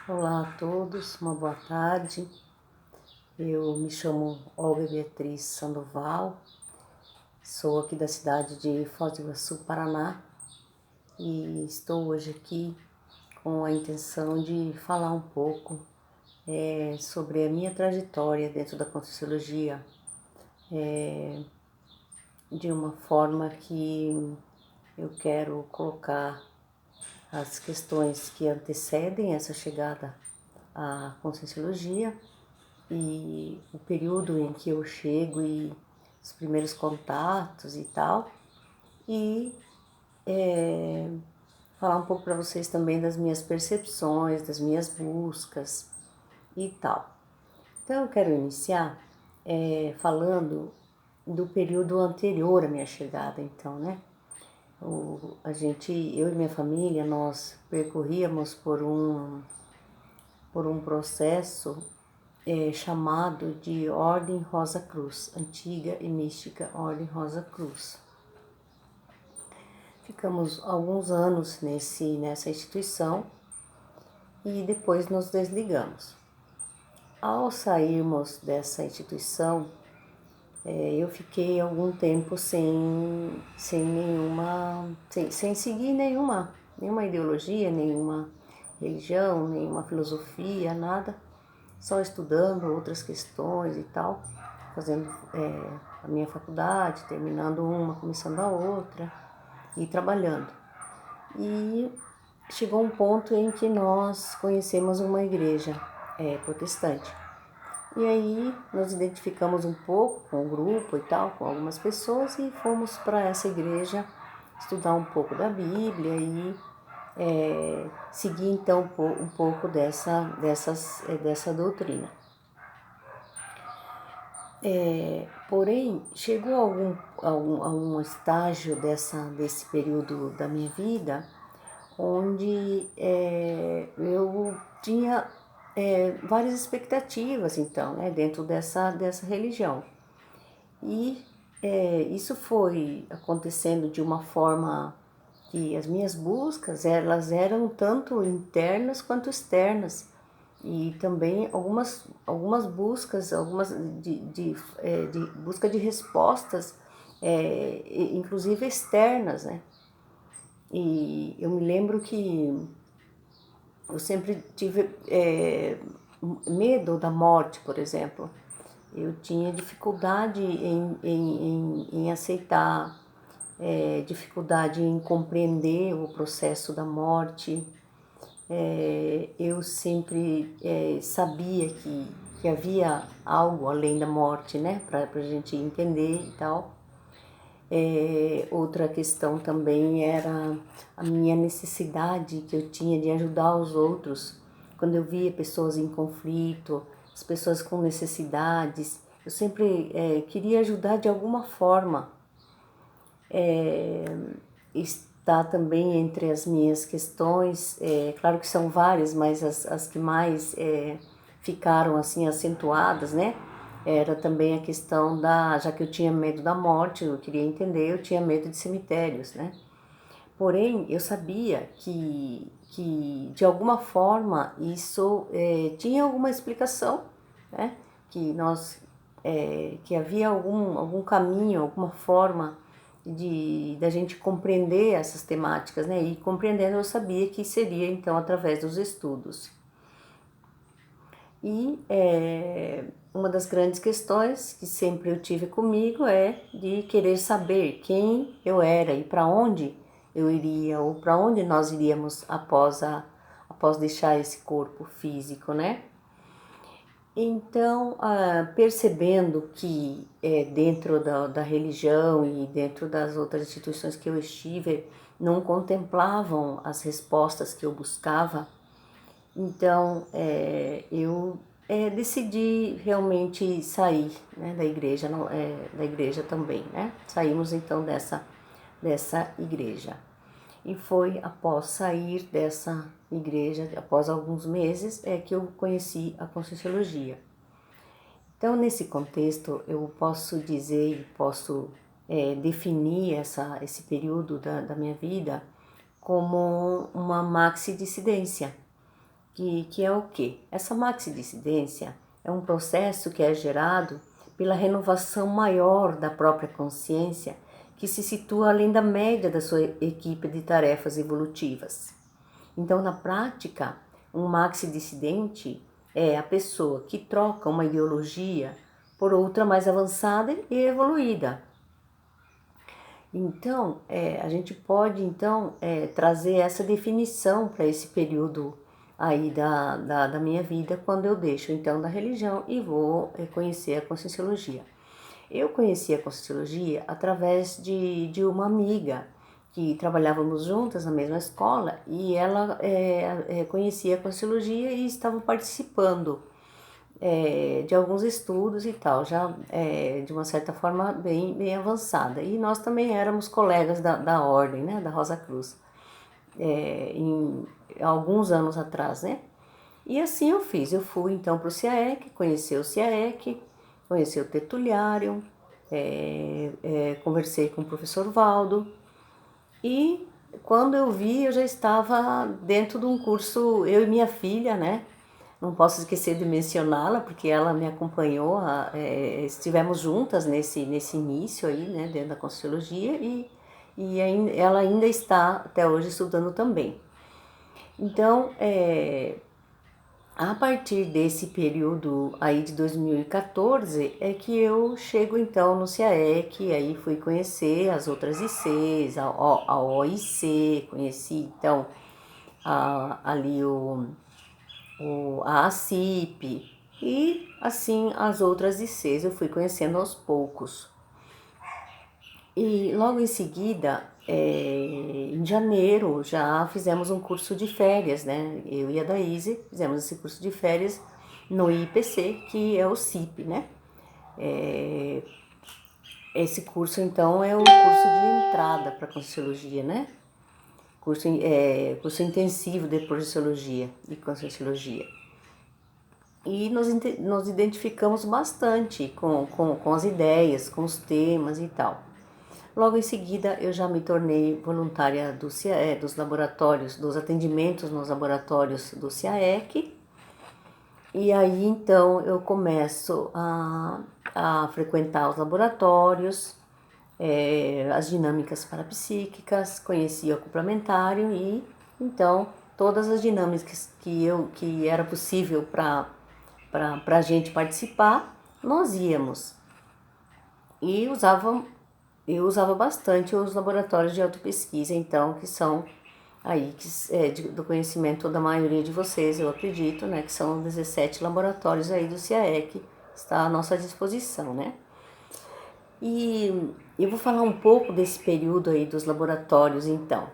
Olá a todos, uma boa tarde. Eu me chamo Olga Beatriz Sandoval, sou aqui da cidade de Foz do Iguaçu, Paraná, e estou hoje aqui com a intenção de falar um pouco sobre a minha trajetória dentro da Conscienciologia, de uma forma que eu quero colocar as questões que antecedem essa chegada à Conscienciologia e o período em que eu chego e os primeiros contatos e tal, e falar um pouco para vocês também das minhas percepções, das minhas buscas e tal. Então eu quero iniciar falando do período anterior à minha chegada, então, né? Eu e minha família, nós percorríamos por um processo chamado de Ordem Rosa Cruz, antiga e mística Ordem Rosa Cruz. Ficamos alguns anos nessa instituição e depois nos desligamos. Ao sairmos dessa instituição, eu fiquei algum tempo sem seguir nenhuma ideologia, nenhuma religião, nenhuma filosofia, nada, só estudando outras questões e tal, fazendo a minha faculdade, terminando uma, começando a outra e trabalhando. E chegou um ponto em que nós conhecemos uma igreja protestante. E aí nos identificamos um pouco com o grupo e tal, com algumas pessoas, e fomos para essa igreja estudar um pouco da Bíblia e seguir então um pouco dessa doutrina. Porém, chegou a um estágio desse período da minha vida onde eu tinha várias expectativas, então, né, dentro dessa religião. E isso foi acontecendo de uma forma que as minhas buscas, elas eram tanto internas quanto externas. E também algumas buscas, de busca de respostas, inclusive externas, né? E eu me lembro que eu sempre tive medo da morte, por exemplo. Eu tinha dificuldade em aceitar, dificuldade em compreender o processo da morte. Eu sempre sabia que havia algo além da morte, né, para a gente entender e tal. Outra questão também era a minha necessidade que eu tinha de ajudar os outros. Quando eu via pessoas em conflito, as pessoas com necessidades, eu sempre queria ajudar de alguma forma. Está também entre as minhas questões, claro que são várias, mas as que mais ficaram assim acentuadas, né? Era também a questão já que eu tinha medo da morte, eu queria entender, eu tinha medo de cemitérios, né? Porém, eu sabia que de alguma forma isso tinha alguma explicação, né? Que havia algum caminho, alguma forma da gente compreender essas temáticas, né? E compreendendo eu sabia que seria então através dos estudos. E uma das grandes questões que sempre eu tive comigo é de querer saber quem eu era e para onde eu iria ou para onde nós iríamos após deixar esse corpo físico, né? Então, percebendo que dentro da religião e dentro das outras instituições que eu estive, não contemplavam as respostas que eu buscava, então eu decidi realmente sair, né, da igreja, da igreja também, né? Saímos então dessa igreja. E foi após sair dessa igreja, após alguns meses, que eu conheci a Conscienciologia. Então, nesse contexto, eu posso dizer e posso definir esse período da minha vida como uma maxi-dissidência, que é o quê? Essa maxidissidência é um processo que é gerado pela renovação maior da própria consciência, que se situa além da média da sua equipe de tarefas evolutivas. Então, na prática, um maxidissidente é a pessoa que troca uma ideologia por outra mais avançada e evoluída. Então, a gente pode trazer essa definição para esse período aí da minha vida, quando eu deixo então da religião e vou conhecer a Conscienciologia. Eu conheci a Conscienciologia através de uma amiga que trabalhávamos juntas na mesma escola e ela conhecia a Conscienciologia e estava participando de alguns estudos e tal, já de uma certa forma bem avançada. E nós também éramos colegas da ordem, né, da Rosa Cruz, em alguns anos atrás, né? E assim eu fiz, eu fui então para o CIAEC, conheci o CIAEC, conheci o Tertuliário, conversei com o professor Valdo e quando eu vi eu já estava dentro de um curso, eu e minha filha, né? Não posso esquecer de mencioná-la, porque ela me acompanhou, estivemos juntas nesse início aí, né, dentro da Conscienciologia, ela ainda está até hoje estudando também. Então, a partir desse período aí de 2014 é que eu chego então no CIAEC, aí fui conhecer as outras ICs, a OIC, conheci então ali a ACIP e assim as outras ICs eu fui conhecendo aos poucos. E logo em seguida, em janeiro, já fizemos um curso de férias, né? Eu e a Daíse fizemos esse curso de férias no IPC, que é o CIP, né? Esse curso, então, é o curso de entrada para a Conscienciologia, né? Curso intensivo de Projeciologia e Conscienciologia. E nos identificamos bastante com as ideias, com os temas e tal. Logo em seguida, eu já me tornei voluntária dos laboratórios, dos atendimentos nos laboratórios do CIAEC. E aí, então, eu começo a frequentar os laboratórios, as dinâmicas parapsíquicas, conheci o complementário e, então, todas as dinâmicas que era possível para a gente participar, nós íamos. E eu usava bastante os laboratórios de autopesquisa, então, que são aí do conhecimento da maioria de vocês, eu acredito, né, que são 17 laboratórios aí do CIAEC, está à nossa disposição, né? E eu vou falar um pouco desse período aí dos laboratórios, então.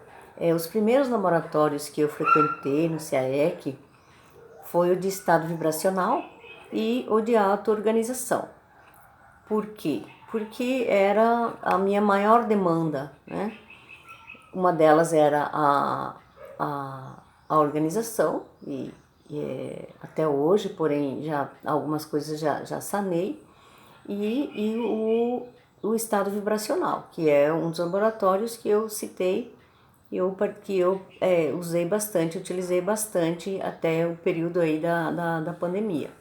Os primeiros laboratórios que eu frequentei no CIAEC foi o de estado vibracional e o de auto-organização. Por quê? Porque era a minha maior demanda, né? Uma delas era a organização, até hoje, porém, já algumas coisas já sanei, e o estado vibracional, que é um dos laboratórios que eu citei, que eu utilizei bastante até o período aí da pandemia.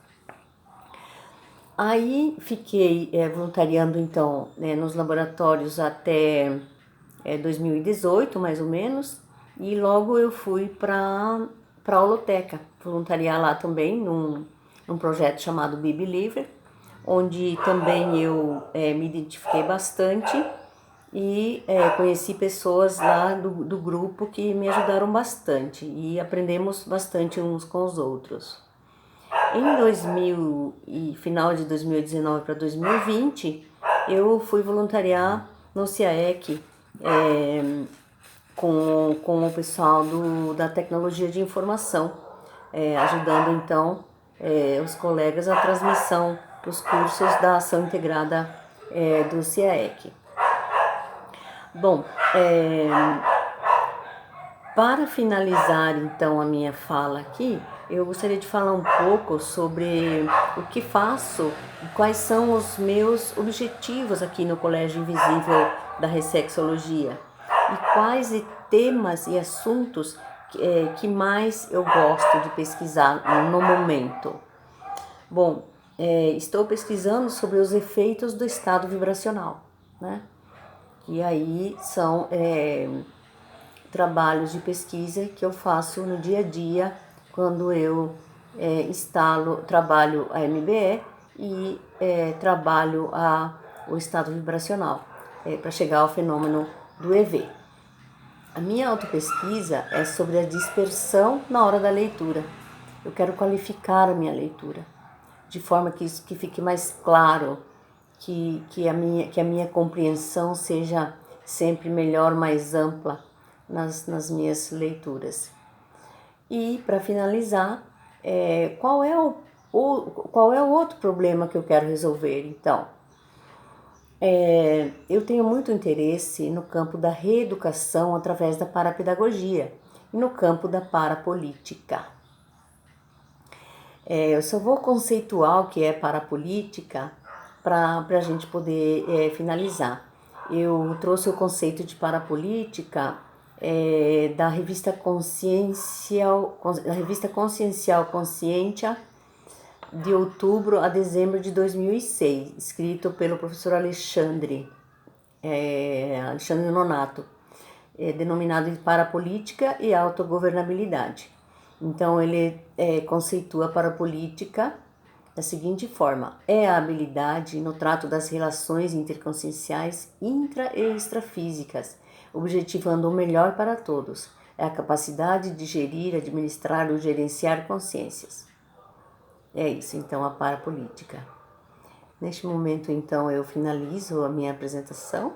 Aí fiquei voluntariando então nos laboratórios até 2018 mais ou menos, e logo eu fui para a holoteca, voluntariar lá também num projeto chamado Be Believer, onde também eu me identifiquei bastante e conheci pessoas lá do grupo que me ajudaram bastante e aprendemos bastante uns com os outros. Final de 2019 para 2020, eu fui voluntariar no CIAEC com o pessoal da tecnologia de informação, ajudando então os colegas a transmissão dos cursos da ação integrada do CIAEC. Bom, para finalizar então a minha fala aqui, eu gostaria de falar um pouco sobre o que faço e quais são os meus objetivos aqui no Colégio Invisível da Ressexologia e quais temas e assuntos que mais eu gosto de pesquisar no momento? Bom, estou pesquisando sobre os efeitos do estado vibracional, né? E aí são trabalhos de pesquisa que eu faço no dia a dia quando eu trabalho a MBE e trabalho o estado vibracional para chegar ao fenômeno do EV. A minha autopesquisa é sobre a dispersão na hora da leitura. Eu quero qualificar a minha leitura, de forma que fique mais claro, que a minha compreensão seja sempre melhor, mais ampla nas minhas leituras. E, para finalizar, qual é o outro problema que eu quero resolver, então? Eu tenho muito interesse no campo da reeducação através da parapedagogia e no campo da parapolítica. Eu só vou conceituar o que é parapolítica para a gente poder finalizar. Eu trouxe o conceito de parapolítica da revista Consciencial Conscientia, de outubro a dezembro de 2006, escrito pelo professor Alexandre Nonato, denominado de Parapolítica e Autogovernabilidade. Então, ele conceitua a parapolítica da seguinte forma: é a habilidade no trato das relações interconscienciais intra- e extrafísicas, objetivando o melhor para todos. É a capacidade de gerir, administrar ou gerenciar consciências. É isso, então, a parapolítica. Neste momento, então, eu finalizo a minha apresentação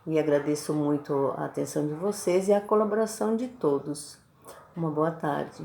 e agradeço muito a atenção de vocês e a colaboração de todos. Uma boa tarde.